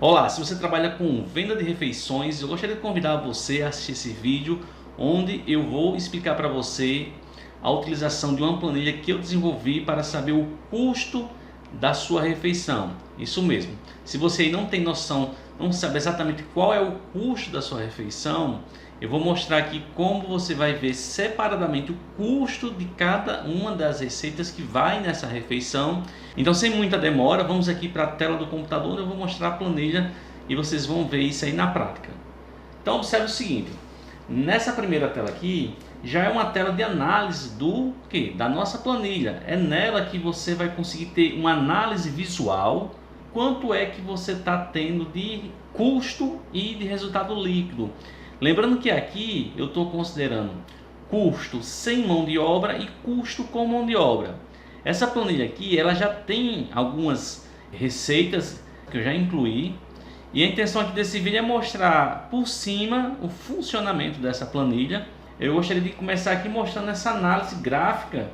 Olá, se você trabalha com venda de refeições, eu gostaria de convidar você a assistir esse vídeo onde eu vou explicar para você a utilização de uma planilha que eu desenvolvi para saber o custo da sua refeição. Isso mesmo. Se você aí não tem noção, não sabe exatamente qual é o custo da sua refeição, eu vou mostrar aqui como você vai ver separadamente o custo de cada uma das receitas que vai nessa refeição. Então, sem muita demora, vamos aqui para a tela do computador onde eu vou mostrar a planilha e vocês vão ver isso aí na prática. Então, observe o seguinte, nessa primeira tela aqui, já é uma tela de análise do que? Da nossa planilha. É nela que você vai conseguir ter uma análise visual, quanto é que você está tendo de custo e de resultado líquido. Lembrando que aqui eu estou considerando custo sem mão de obra e custo com mão de obra. Essa planilha aqui ela já tem algumas receitas que eu já incluí. E a intenção aqui desse vídeo é mostrar por cima o funcionamento dessa planilha. Eu gostaria de começar aqui mostrando essa análise gráfica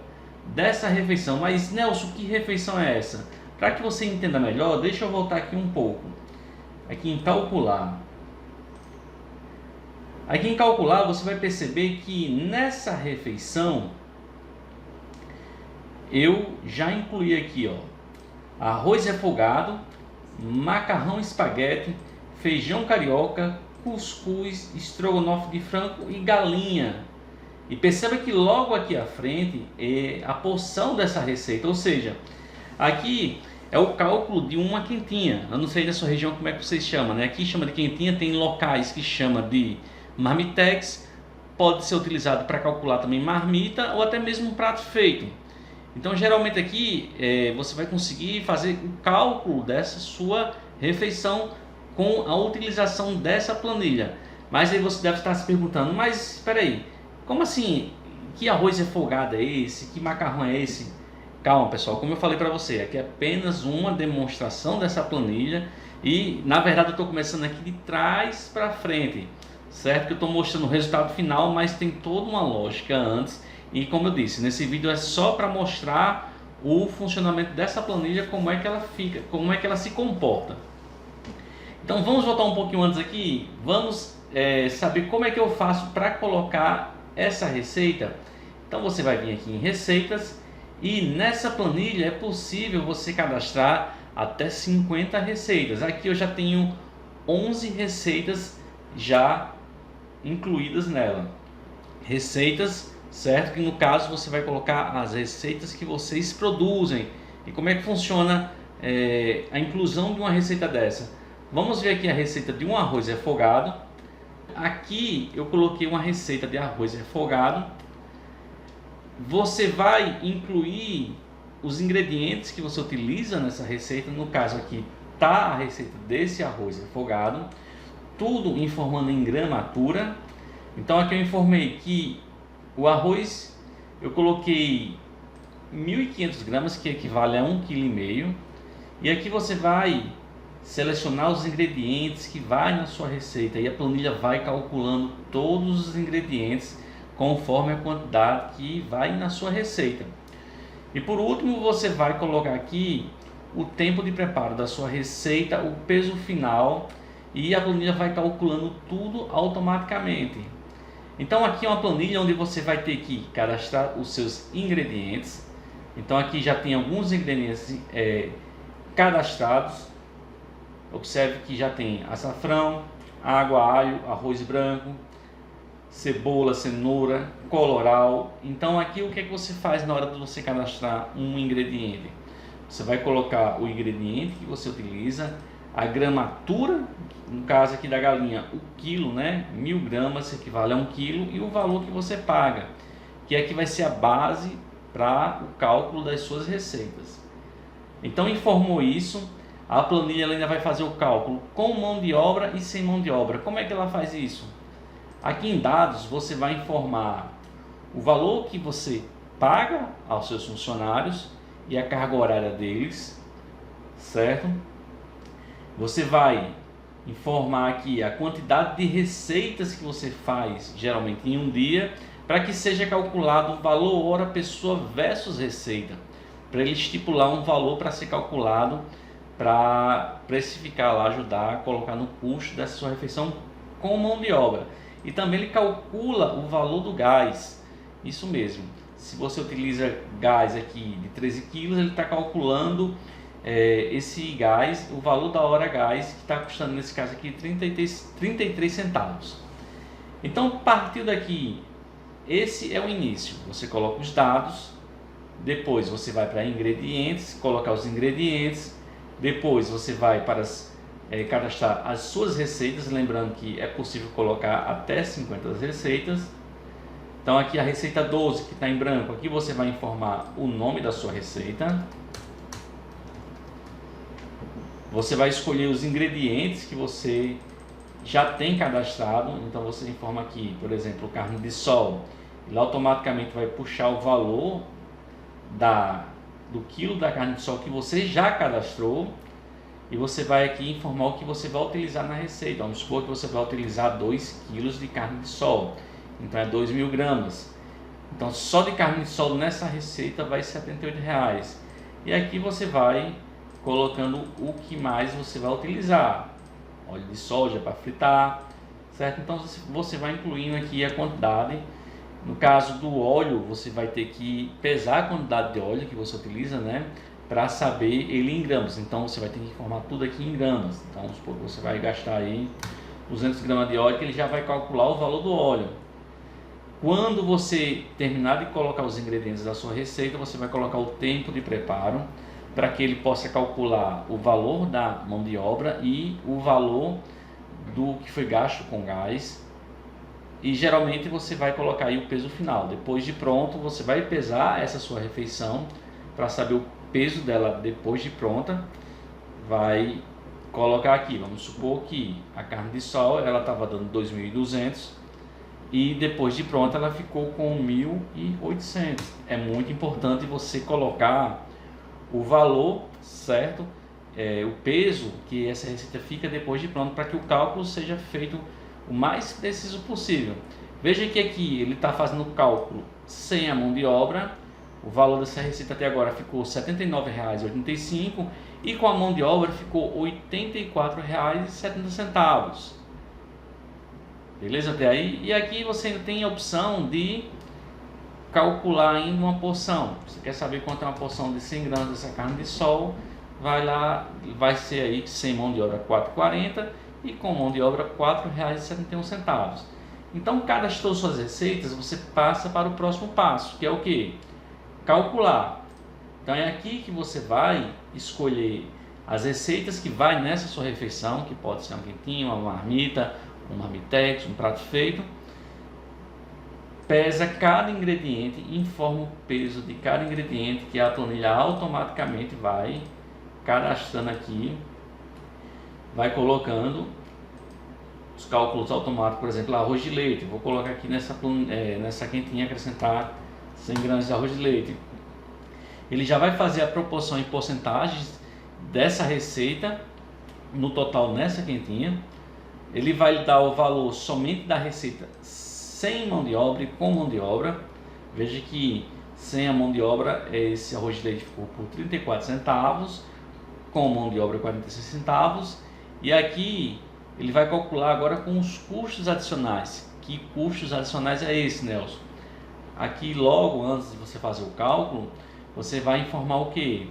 dessa refeição. Mas Nelson, que refeição é essa? Para que você entenda melhor, deixa eu voltar aqui um pouco. Aqui em calcular. Aqui em calcular você vai perceber que nessa refeição eu já incluí aqui, ó, arroz refogado, macarrão espaguete, feijão carioca, cuscuz, estrogonofe de frango e galinha. E perceba que logo aqui à frente é a porção dessa receita, ou seja, aqui é o cálculo de uma quentinha. Eu não sei da sua região como é que vocês chamam, né? Aqui chama de quentinha, tem locais que chama de marmitex, pode ser utilizado para calcular também marmita ou até mesmo um prato feito. Então geralmente aqui você vai conseguir fazer o cálculo dessa sua refeição com a utilização dessa planilha. Mas aí você deve estar se perguntando, mas espera aí, como assim? Que arroz refogado é esse? Que macarrão é esse? Calma pessoal, como eu falei para você, aqui é apenas uma demonstração dessa planilha e na verdade eu estou começando aqui de trás para frente. Certo que eu estou mostrando o resultado final, mas tem toda uma lógica antes. E como eu disse, nesse vídeo é só para mostrar o funcionamento dessa planilha, como é que ela fica, como é que ela se comporta. Então vamos voltar um pouquinho antes aqui, vamos saber como é que eu faço para colocar essa receita. Então você vai vir aqui em receitas e nessa planilha é possível você cadastrar até 50 receitas. Aqui eu já tenho 11 receitas já incluídas nela. Receitas, certo? Que no caso você vai colocar as receitas que vocês produzem. E como é que funciona a inclusão de uma receita dessa? Vamos ver aqui a receita de um arroz refogado. Aqui eu coloquei uma receita de arroz refogado. Você vai incluir os ingredientes que você utiliza nessa receita. No caso aqui está a receita desse arroz refogado. Tudo informando em gramatura. Então aqui eu informei que o arroz eu coloquei 1.500 gramas, que equivale a 1,5 kg. E aqui você vai selecionar os ingredientes que vai na sua receita e a planilha vai calculando todos os ingredientes conforme a quantidade que vai na sua receita. E por último você vai colocar aqui o tempo de preparo da sua receita, o peso final, e a planilha vai calculando tudo automaticamente. Então aqui é uma planilha onde você vai ter que cadastrar os seus ingredientes. Então aqui já tem alguns ingredientes cadastrados. Observe que já tem açafrão, água, alho, arroz branco, cebola, cenoura, colorau. Então aqui o que é que você faz na hora de você cadastrar um ingrediente? Você vai colocar o ingrediente que você utiliza, a gramatura, no caso aqui da galinha, o quilo, né? 1.000 gramas equivale a 1 quilo, e o valor que você paga, que aqui vai ser a base para o cálculo das suas receitas. Então informou isso, a planilha ela ainda vai fazer o cálculo com mão de obra e sem mão de obra. Como é que ela faz isso? Aqui em dados você vai informar o valor que você paga aos seus funcionários e a carga horária deles, certo? Você vai informar aqui a quantidade de receitas que você faz, geralmente em um dia, para que seja calculado o valor hora pessoa versus receita, para ele estipular um valor para ser calculado para precificar lá, ajudar a colocar no custo dessa sua refeição com mão de obra. E também ele calcula o valor do gás, isso mesmo. Se você utiliza gás aqui de 13 quilos, ele está calculando esse gás, o valor da hora gás, que está custando nesse caso aqui 33 centavos. Então, partiu daqui, esse é o início. Você coloca os dados, depois você vai para ingredientes, colocar os ingredientes, depois você vai para cadastrar as suas receitas, lembrando que é possível colocar até 50 receitas. Então aqui a receita 12 que está em branco, aqui você vai informar o nome da sua receita. Você vai escolher os ingredientes que você já tem cadastrado, então você informa aqui, por exemplo, carne de sol. Ele automaticamente vai puxar o valor do quilo da carne de sol que você já cadastrou, e você vai aqui informar o que você vai utilizar na receita. Vamos supor que você vai utilizar 2 quilos de carne de sol, então é 2.000 gramas. Então só de carne de sol nessa receita vai R$ 78,00. E aqui você vai colocando o que mais você vai utilizar. Óleo de soja para fritar, certo? Então você vai incluindo aqui a quantidade. No caso do óleo, você vai ter que pesar a quantidade de óleo que você utiliza, né? Para saber ele em gramas. Então você vai ter que informar tudo aqui em gramas. Então vamos supor que você vai gastar aí 200 gramas de óleo, que ele já vai calcular o valor do óleo. Quando você terminar de colocar os ingredientes da sua receita, você vai colocar o tempo de preparo, para que ele possa calcular o valor da mão de obra e o valor do que foi gasto com gás. E geralmente você vai colocar aí o peso final. Depois de pronto, você vai pesar essa sua refeição para saber o peso dela depois de pronta. Vai colocar aqui, vamos supor que a carne de sol ela estava dando 2.200 e depois de pronta ela ficou com 1.800. É muito importante você colocar o valor certo, o peso que essa receita fica depois de pronto, para que o cálculo seja feito o mais preciso possível. Veja que aqui ele está fazendo o cálculo sem a mão de obra. O valor dessa receita até agora ficou R$ 79,85 e com a mão de obra ficou R$ 84,70. Beleza até aí? E aqui você ainda tem a opção de calcular ainda uma porção. Você quer saber quanto é uma porção de 100 gramas dessa carne de sol? Vai lá, vai ser aí sem mão de obra R$ 4,40 e com mão de obra R$ 4,71. Então, cadastrou suas receitas, você passa para o próximo passo, que é o que? Calcular. Então é aqui que você vai escolher as receitas que vai nessa sua refeição, que pode ser uma quentinha, uma marmita, um marmitex, um prato feito. Pesa cada ingrediente, informa o peso de cada ingrediente, que a planilha automaticamente vai cadastrando aqui, vai colocando os cálculos automáticos. Por exemplo, arroz de leite, vou colocar aqui nessa quentinha, acrescentar 100 gramas de arroz de leite. Ele já vai fazer a proporção em porcentagens dessa receita no total nessa quentinha. Ele vai lhe dar o valor somente da receita sem mão de obra e com mão de obra. Veja que sem a mão de obra esse arroz de leite ficou por 34 centavos, com mão de obra 46 centavos. E aqui ele vai calcular agora com os custos adicionais. Que custos adicionais é esse, Nelson? Aqui logo antes de você fazer o cálculo, você vai informar o que?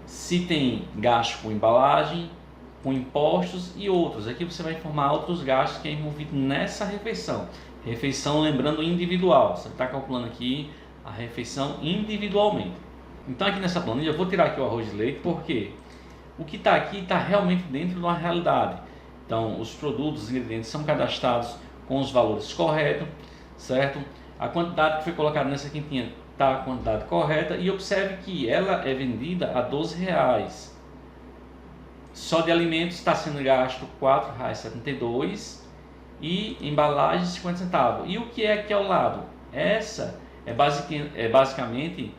Se tem gasto com embalagem, com impostos e outros. Aqui você vai informar outros gastos que é envolvido nessa refeição. Refeição, lembrando, individual. Você está calculando aqui a refeição individualmente. Então aqui nessa planilha eu vou tirar aqui o arroz de leite, porque o que está aqui está realmente dentro de uma realidade. Então os produtos, os ingredientes são cadastrados com os valores corretos, certo? A quantidade que foi colocada nessa quentinha está a quantidade correta, e observe que ela é vendida a R$12. Só de alimentos está sendo gasto R$ 4,72 e embalagem 50 centavos. E o que é aqui ao lado? Essa é basicamente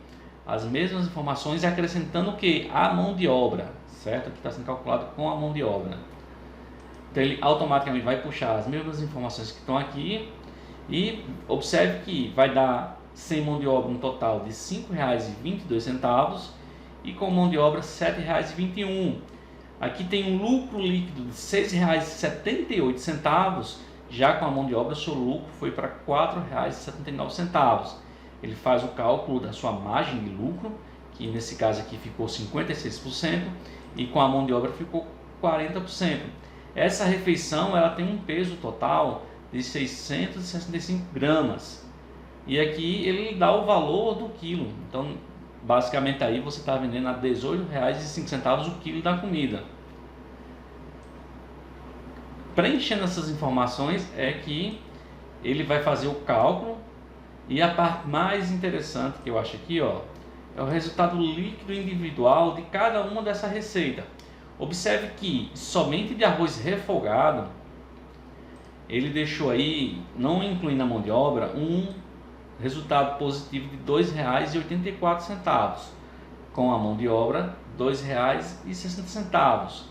as mesmas informações, acrescentando o que? A mão de obra, certo? Que está sendo calculado com a mão de obra. Então ele automaticamente vai puxar as mesmas informações que estão aqui, e observe que vai dar sem mão de obra um total de R$ 5,22 e com mão de obra R$ 7,21. Aqui tem um lucro líquido de R$ 6,78, já com a mão de obra seu lucro foi para R$ 4,79. Ele faz o cálculo da sua margem de lucro, que nesse caso aqui ficou 56%, e com a mão de obra ficou 40%. Essa refeição ela tem um peso total de 665 gramas. E aqui ele dá o valor do quilo. Então, basicamente aí você está vendendo a R$ 18,05 o quilo da comida. Preenchendo essas informações é que ele vai fazer o cálculo, e a parte mais interessante que eu acho aqui, ó, é o resultado líquido individual de cada uma dessa receita. Observe que somente de arroz refogado ele deixou aí, não incluindo a mão de obra, um resultado positivo de R$ 2,84, com a mão de obra R$ 2,60.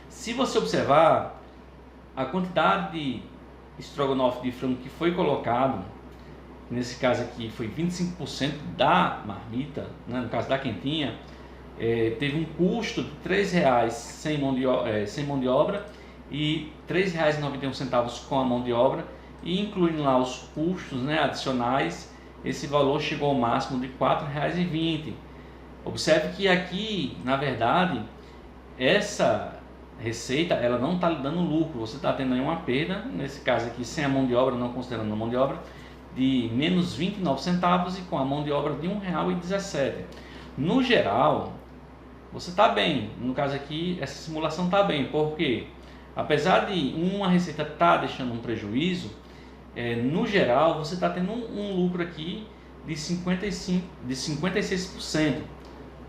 Se você observar a quantidade de estrogonofe de frango que foi colocado, nesse caso aqui foi 25% da marmita, né, no caso da quentinha, teve um custo de R$ 3,00 sem mão de obra e R$ 3,91 com a mão de obra, e incluindo lá os custos, né, adicionais, esse valor chegou ao máximo de R$ 4,20. Observe que aqui, na verdade, essa receita ela não está lhe dando lucro, você está tendo aí uma perda, nesse caso aqui sem a mão de obra, não considerando a mão de obra, de menos 29 centavos e com a mão de obra de R$ 1,17. No geral, você está bem, no caso aqui, essa simulação está bem, porque apesar de uma receita estar deixando um prejuízo, no geral você está tendo um lucro aqui de 56%,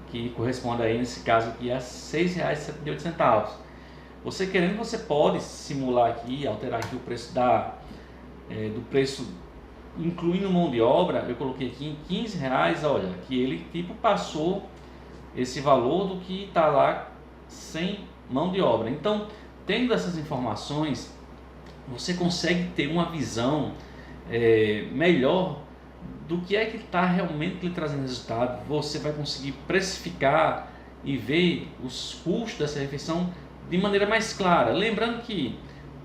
que corresponde aí nesse caso aqui a R$ 6,78. Você querendo, você pode simular aqui, alterar aqui o preço do preço incluindo mão de obra. Eu coloquei aqui em R$ 15, olha, que ele tipo passou esse valor do que está lá sem mão de obra. Então, tendo essas informações, você consegue ter uma visão melhor do que é que está realmente lhe trazendo resultado. Você vai conseguir precificar e ver os custos dessa refeição de maneira mais clara. Lembrando que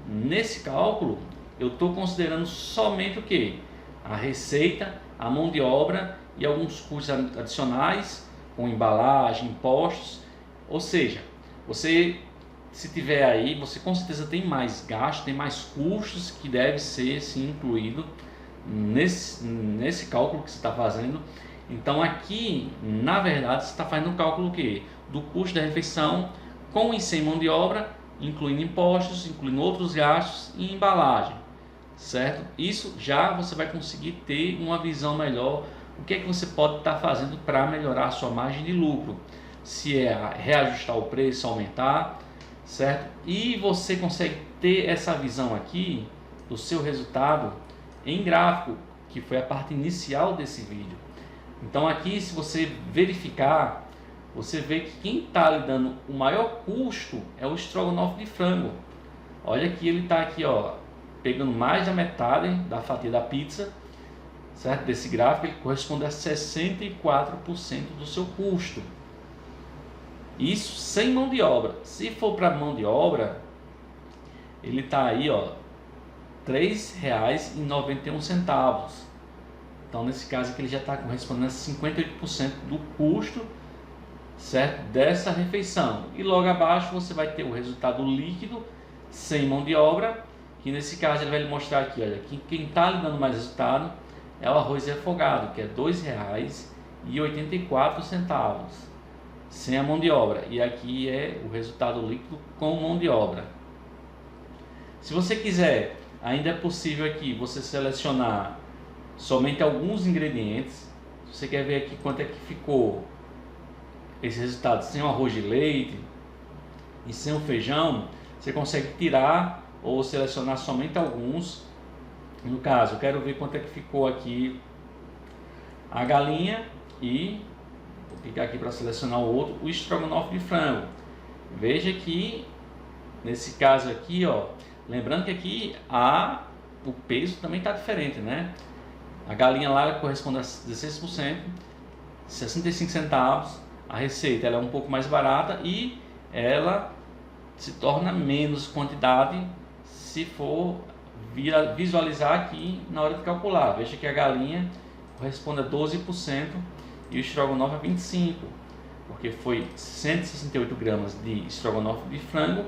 nesse cálculo eu estou considerando somente o que? A receita, a mão de obra e alguns custos adicionais, com embalagem, impostos. Ou seja, você, se tiver aí, você com certeza tem mais gastos, tem mais custos que deve ser sim incluído nesse cálculo que você está fazendo. Então aqui, na verdade, você está fazendo o cálculo do custo da refeição com e sem mão de obra, incluindo impostos, incluindo outros gastos e embalagem, certo? Isso já você vai conseguir ter uma visão melhor o que é que você pode estar fazendo para melhorar a sua margem de lucro. Se é reajustar o preço, aumentar, certo? E você consegue ter essa visão aqui do seu resultado em gráfico, que foi a parte inicial desse vídeo. Então aqui, se você verificar, você vê que quem está lhe dando o maior custo é o estrogonofe de frango. Olha que ele está aqui, ó, pegando mais da metade da fatia da pizza, certo? Desse gráfico, ele corresponde a 64% do seu custo. Isso sem mão de obra. Se for para mão de obra, ele está aí, ó, R$ 3,91. Então, nesse caso aqui, ele já está correspondendo a 58% do custo, certo, dessa refeição. E logo abaixo você vai ter o resultado líquido sem mão de obra, que nesse caso ele vai lhe mostrar aqui, olha, que quem está lhe dando mais resultado é o arroz refogado, que é R$ 2,84 sem a mão de obra. E aqui é o resultado líquido com mão de obra. Se você quiser, ainda é possível aqui você selecionar somente alguns ingredientes. Se você quer ver aqui quanto é que ficou esse resultado sem o arroz de leite e sem o feijão, você consegue tirar ou selecionar somente alguns. No caso, eu quero ver quanto é que ficou aqui a galinha e vou clicar aqui para selecionar o outro, o estrogonofe de frango. Veja que nesse caso aqui, ó, lembrando que aqui o peso também está diferente, né? A galinha lá corresponde a 16%, 65 centavos. A receita ela é um pouco mais barata e ela se torna menos quantidade se for visualizar aqui na hora de calcular. Veja que a galinha corresponde a 12% e o estrogonofe a 25%, porque foi 168 gramas de estrogonofe de frango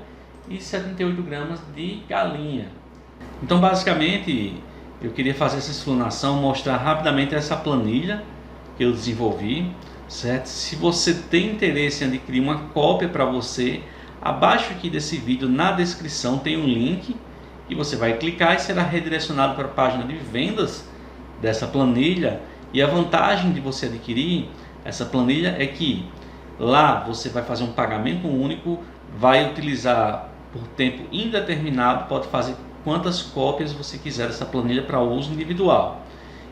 e 78 gramas de galinha. Então, basicamente, eu queria fazer essa explanação, mostrar rapidamente essa planilha que eu desenvolvi, certo? Se você tem interesse em adquirir uma cópia para você, abaixo aqui desse vídeo, na descrição, tem um link e você vai clicar e será redirecionado para a página de vendas dessa planilha. E a vantagem de você adquirir essa planilha é que lá você vai fazer um pagamento único, vai utilizar por tempo indeterminado, pode fazer quantas cópias você quiser dessa planilha para uso individual.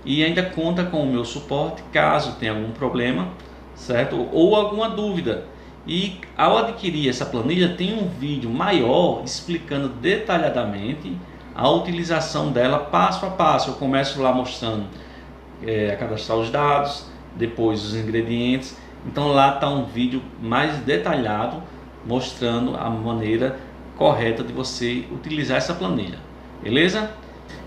E ainda conta com o meu suporte caso tenha algum problema, certo? Ou alguma dúvida. E ao adquirir essa planilha tem um vídeo maior explicando detalhadamente a utilização dela passo a passo. Eu começo lá mostrando a cadastrar os dados, depois os ingredientes. Então lá está um vídeo mais detalhado mostrando a maneira correta de você utilizar essa planilha, beleza?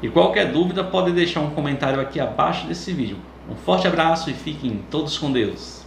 E qualquer dúvida pode deixar um comentário aqui abaixo desse vídeo. Um forte abraço e fiquem todos com Deus.